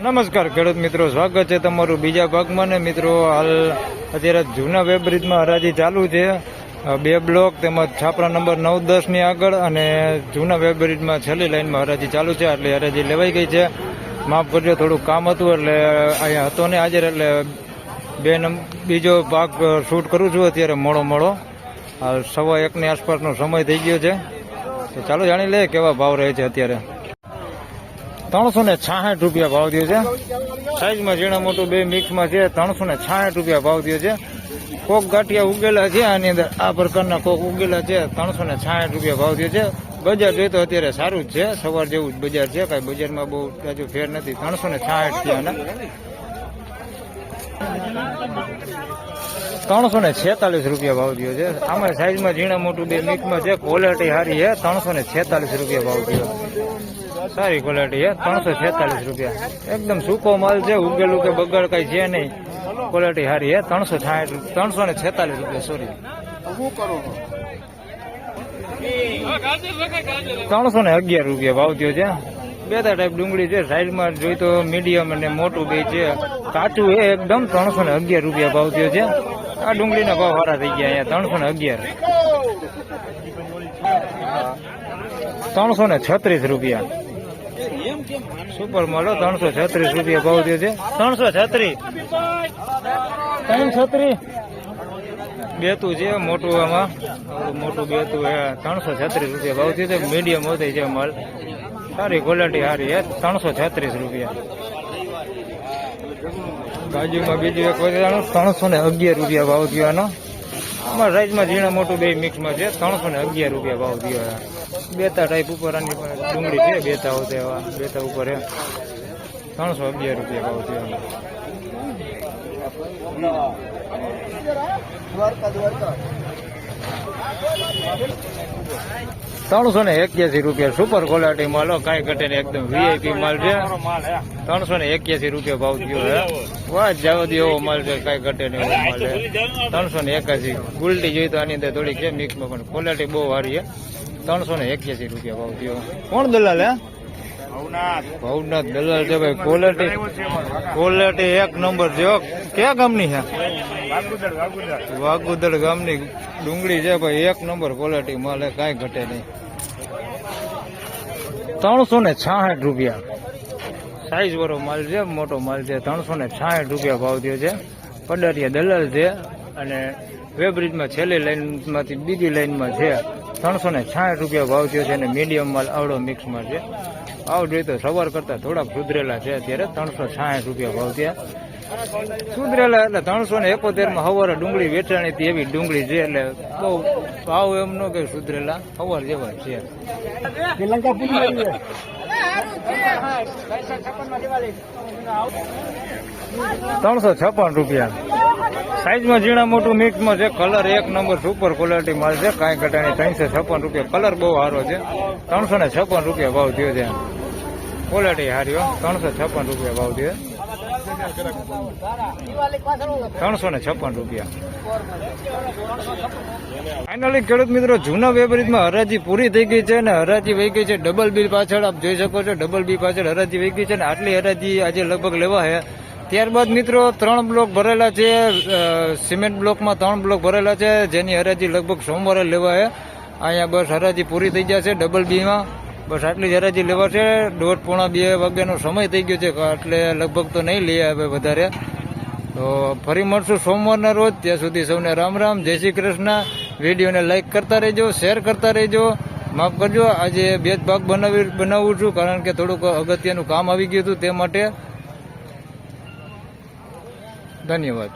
નમસ્કાર ખેડૂત મિત્રો, સ્વાગત છે તમારું બીજા ભાગમાં ને મિત્રો. હાલ અત્યારે જૂના વેબ બ્રિજમાં હરાજી ચાલુ છે. બે બ્લોક તેમજ છાપરા નંબર 9-10 ની આગળ અને જૂના વેબ બ્રિજમાં છેલ્લી લાઈનમાં હરાજી ચાલુ છે. એટલે હરાજી લેવાઈ ગઈ છે. માફ કરજો, થોડું કામ હતું એટલે અહીંયા હતો ને હાજર, એટલે બીજો ભાગ શૂટ કરું છું અત્યારે મોડો. હાલ 1:15 ની આસપાસનો સમય થઈ ગયો છે. તો ચાલો જાણી લે કેવા ભાવ રહે છે અત્યારે. 366 રૂપિયા ભાવ થયો છે. સાઈઝમાં ઝીણા મોટું બે મિક્સમાં છે. 366 રૂપિયા ભાવ થયો છે. કોક ગાંઠિયા ઉગેલા છે આની અંદર, આ પ્રકારના કોક ઉગેલા છે. 366 રૂપિયા ભાવ થયો છે. બજાર જોઈએ તો અત્યારે સારું જ છે, સવાર જેવું જ બજાર છે, કાંઈ બજારમાં બહુ તાજો ફેર નથી. 366 થયા. 346 રૂપિયા ભાવ થયો છે. આમાં સાઈઝમાં ઝીણા મોટું બે મિક્સમાં છે. ક્વોલિટી સારી છે. 346 રૂપિયા ભાવ થયો. સારી ક્વોલિટી છે. 346 રૂપિયા. એકદમ સૂકો માલ છે, ઉગેલું કે બગાડ કઈ છે નહીં. ક્વોલિટી સારી છે. 346 રૂપિયા. સોરી, 311 રૂપિયા ભાવ થયો છે. બે ટાઈપ ડુંગળી છે. સાઈડમાં જોઈ તો મીડિયમ અને મોટું બે છે. કાચું એ એકદમ 311 રૂપિયા ભાવ થયો છે. આ ડુંગળીના ભાવ સારા થઈ ગયા અહીંયા. 336 રૂપિયા. સુપર માલો 336 રૂપિયા ભાવ થયો છે. 336 બેતું છે મોટું, આમાં મોટું બેતું 336 રૂપિયા ભાવ થયો છે. મીડિયમ હોતી છે માલ, સારી ક્વોલિટી સારી છે. 336 રૂપિયા. બાજુમાં બીજું એક વધારાનું 311 રૂપિયા ભાવ થયો આનો. આમાં સાઈઝમાં ઝીણા મોટું બે મિક્સમાં છે. 311 રૂપિયા ભાવ થયો. બેતા ટાઈપ ઉપર આની ડુંગળી છે. બેતા હોતે બેતા ઉપર 311 રૂપિયા ભાવ થયો. 381 રૂપિયા. સુપર ક્વોલિટી માલ, કાંઈ ઘટે ને, એકદમ વીઆઈપી માલ છે. 381 રૂપિયા ભાવ થયો છે. વાત જવા દે એવો માલ છે, કાંઈ ઘટે ને એવો માલ છે. 381. ગુલટી જોઈ તો આની અંદર થોડીક છે મિક્સમાં, પણ ક્વોલિટી બહુ સારી છે. 381 રૂપિયા ભાવ થયો. કોણ દલાલ? ભવનાથ દલાલ છે ભાઈ. ક્વોલિટી એક નંબર છે. ક્યાં ગામની છે? વાગુદર ગામની ડુંગળી છે ભાઈ. એક નંબર ક્વોલિટી માલ, કાંઈ ઘટે નહીં. 366 રૂપિયા. સાઈઝ વાળો માલ છે, મોટો માલ છે. 366 રૂપિયા ભાવ થયો છે. પડારિયા દલાલ છે અને વેબ્રિજમાં છેલ્લી લાઈનમાંથી બીજી લાઈનમાં છે. 366 રૂપિયા ભાવ થયો છે અને મીડિયમ માલ આવડો મિક્સમાં છે. આવ જોઈએ તો સવાર કરતા થોડાક સુધરેલા છે અત્યારે. 366 રૂપિયા ભાવ થયા. સુધરેલા એટલે 371 સવારે ડુંગળી વેચાણી હતી એવી ડુંગળી છે, એટલે બહુ ભાવ એમ નો કે સુધરેલા, સવાર જેવા છે. 356 રૂપિયા. સાઈઝમાં ઝીણા મોટું મિક્સમાં છે. કલર એક નંબર સુપર ક્વોલિટી માલ છે, કાંઈ ઘટાણી. 356 રૂપિયા. કલર બહુ સારો છે. 356 રૂપિયા ભાવ થયો છે. ક્વોલિટી સારી હો. 356 રૂપિયા ભાવ થયો. 356 રૂપિયા. ફાઇનલી ખેડૂત મિત્રો, જૂના વેબ્રિજમાં હરાજી પૂરી થઈ ગઈ છે ને હરાજી વહી ગઈ છે. ડબલ બી પાછળ આપ જોઈ શકો છો. ડબલ બી પાછળ હરાજી વહી ગઈ છે ને આટલી હરાજી આજે લગભગ લેવા છે. ત્યારબાદ મિત્રો 3 બ્લોક ભરેલા છે. સિમેન્ટ બ્લોકમાં 3 બ્લોક ભરેલા છે, જેની હરાજી લગભગ સોમવારે લેવા છે. અહીંયા બસ હરાજી પૂરી થઈ જશે. ડબલ બીમાં બસ આટલી જ હરાજી લેવા છે. 1:30-2 વાગ્યાનો સમય થઈ ગયો છે, એટલે લગભગ તો નહીં લઈ આવે વધારે. તો ફરી મળશું સોમવારના રોજ. ત્યાં સુધી સૌને રામ રામ, જય શ્રી કૃષ્ણ. વિડીયોને લાઈક કરતા રહેજો, શેર કરતા રહેજો. માફ કરજો, આજે 2 ભાગ બનાવું છું, કારણ કે થોડુંક અગત્યનું કામ આવી ગયું હતું તે માટે. ધન્યવાદ.